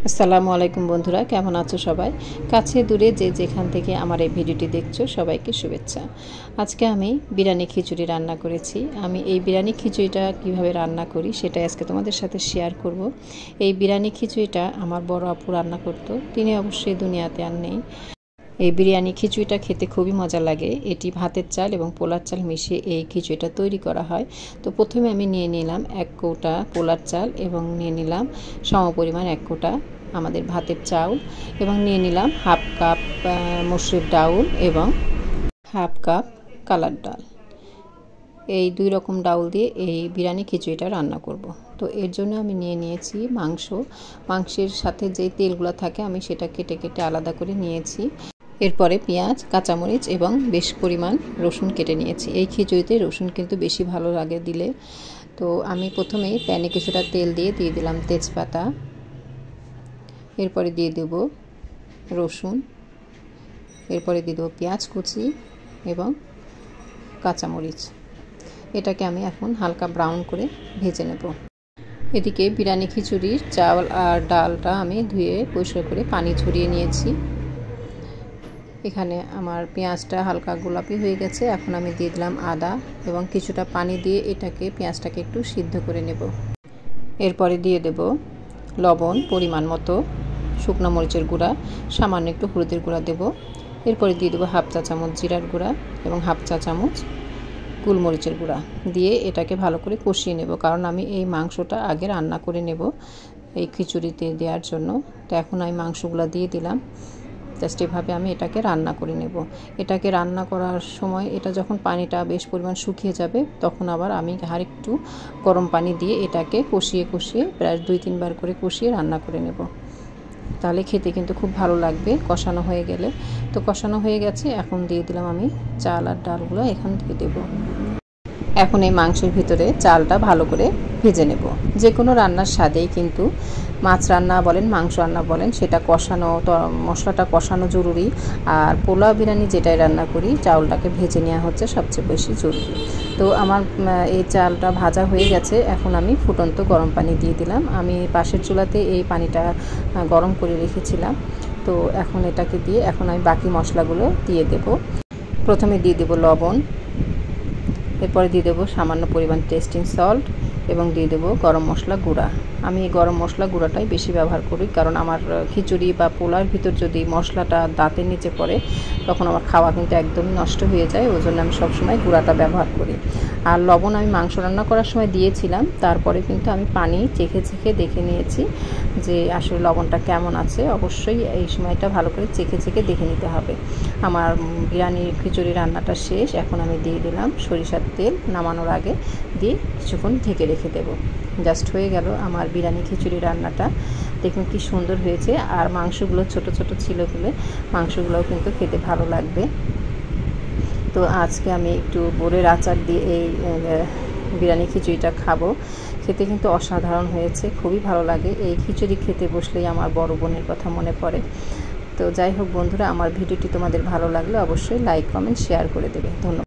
আসসালামু আলাইকুম বন্ধুরা, কেমন আছো সবাই? কাছে দূরে যে যেখান থেকে আমার এই ভিডিওটি দেখছো সবাইকে শুভেচ্ছা। আজকে আমি বিরিয়ানি খিচুড়ি রান্না করেছি। আমি এই বিরিয়ানি খিচুড়িটা কিভাবে রান্না করি সেটাই আজকে তোমাদের সাথে শেয়ার করব। এই বিরিয়ানি খিচুড়িটা আমার বড় আপু রান্না করতো, তিনি অবশ্যই দুনিয়াতে আর নেই। এই বিরিয়ানি খিচুড়িটা খেতে খুবই মজা লাগে। এটি ভাতের চাল এবং পোলার চাল মিশিয়ে এই খিচুড়িটা তৈরি করা হয়। তো প্রথমে আমি নিয়ে নিলাম 1 কৌটা পোলার চাল এবং নিয়ে নিলাম সমপরিমাণ 1 কৌটা আমাদের ভাতের চাউল এবং নিয়ে নিলাম হাফ কাপ মসুর ডাউল এবং হাফ কাপ কালার ডাল। এই 2 রকম ডাউল দিয়ে এই বিরিয়ানি খিচুড়িটা রান্না করব। তো এর জন্য আমি নিয়ে নিয়েছি মাংসের সাথে যে তেলগুলো থাকে আমি সেটা কেটে কেটে আলাদা করে নিয়েছি। এরপরে পেঁয়াজ, কাঁচামরিচ এবং বেশ পরিমাণ রসুন কেটে নিয়েছি। এই খিচুড়িতে রসুন কিন্তু বেশি ভালো লাগে দিলে। তো আমি প্রথমেই প্যানে কিছুটা তেল দিয়ে দিলাম তেজপাতা, এরপরে দিয়ে দেব রসুন, এরপরে দিয়ে দেবো পেঁয়াজ কুচি এবং কাঁচামরিচ। এটাকে আমি এখন হালকা ব্রাউন করে ভেজে নেব। এদিকে বিরিয়ানি খিচুড়ির চাল আর ডালটা আমি ধুয়ে পরিষ্কার করে পানি ঝরিয়ে নিয়েছি। এখানে আমার পেঁয়াজটা হালকা গোলাপি হয়ে গেছে। এখন আমি দিয়ে দিলাম আদা এবং কিছুটা পানি দিয়ে এটাকে পেঁয়াজটাকে একটু সিদ্ধ করে নেব। এরপরে দিয়ে দেব লবণ পরিমাণ মতো, শুকনো মরিচের গুঁড়া, সামান্য একটু হলুদের গুঁড়া দেব। এরপরে দিয়ে দেবো হাফ চা চামচ জিরার গুঁড়া এবং হাফ চা চামচ গোলমরিচের গুঁড়া দিয়ে এটাকে ভালো করে কষিয়ে নেব, কারণ আমি এই মাংসটা আগে রান্না করে নেব এই খিচুড়িতে দেওয়ার জন্য। তো এখন আমি মাংসগুলো দিয়ে দিলাম। জাস্ট এভাবে আমি এটাকে রান্না করে নেব। এটাকে রান্না করার সময় এটা যখন পানিটা বেশ পরিমাণ শুকিয়ে যাবে তখন আবার আমি আরেকটু গরম পানি দিয়ে এটাকে কষিয়ে প্রায় 2-3 বার করে কষিয়ে রান্না করে নেব। তাহলে খেতে কিন্তু খুব ভালো লাগবে কষানো হয়ে গেলে। তো কষানো হয়ে গেছে, এখন দিয়ে দিলাম আমি চাল আর ডালগুলো এখান দিয়ে দেব। এখন এই মাংসের ভিতরে চালটা ভালো করে ভেজে নেব। যে কোনো রান্নার স্বাদেই কিন্তু মাছ রান্না বলেন মাংস রান্না বলেন সেটা কষানো, মশলাটা কষানো জরুরি। আর পোলাও বিরিয়ানি যেটাই রান্না করি চাউলটাকে ভেজে নেওয়া হচ্ছে সবচেয়ে বেশি জরুরি। তো আমার এই চালটা ভাজা হয়ে গেছে। এখন আমি ফুটন্ত গরম পানি দিয়ে দিলাম। আমি পাশের চুলাতে এই পানিটা গরম করে রেখেছিলাম। তো এখন এটাকে দিয়ে এখন আমি বাকি মশলাগুলো দিয়ে দেব। প্রথমে দিয়ে দেব লবণ, এরপরে দিয়ে দেবো সামান্য পরিমাণ টেস্টিং সল্ট এবং দিয়ে দেবো গরম মশলা গুঁড়া। আমি এই গরম মশলা গুঁড়াটাই বেশি ব্যবহার করি, কারণ আমার খিচুড়ি বা পোলার ভিতর যদি মশলাটা দাঁতের নিচে পড়ে তখন আমার খাওয়া কিন্তু একদমই নষ্ট হয়ে যায়। ওই জন্য আমি সবসময় গুঁড়াটা ব্যবহার করি। আর লবণ আমি মাংস রান্না করার সময় দিয়েছিলাম, তারপরে কিন্তু আমি পানি চেখে দেখে নিয়েছি যে আসলে লবণটা কেমন আছে। অবশ্যই এই সময়টা ভালো করে চেখে দেখে নিতে হবে। আমার বিরিয়ানির খিচুড়ি রান্নাটা শেষ। এখন আমি দিয়ে দিলাম সরিষার তেল, নামানোর আগে দিয়ে কিছুক্ষণ ঢেকে রেখে দেব। জাস্ট হয়ে গেল আমার বিরিয়ানি খিচুড়ি রান্নাটা। দেখুন কি সুন্দর হয়েছে। আর মাংসগুলো ছোট ছোট ছিল বলে মাংসগুলোও কিন্তু খেতে ভালো লাগবে। তো আজকে আমি একটু বোরের আচার দিয়ে এই বিরিয়ানি খিচুড়িটা খাবো। খেতে কিন্তু অসাধারণ হয়েছে, খুবই ভালো লাগে। এই খিচুড়ি খেতে বসলেই আমার বড় বোনের কথা মনে পড়ে। তো যাই হোক বন্ধুরা, আমার ভিডিওটি তোমাদের ভালো লাগলে অবশ্যই লাইক, কমেন্ট, শেয়ার করে দেবে। ধন্যবাদ।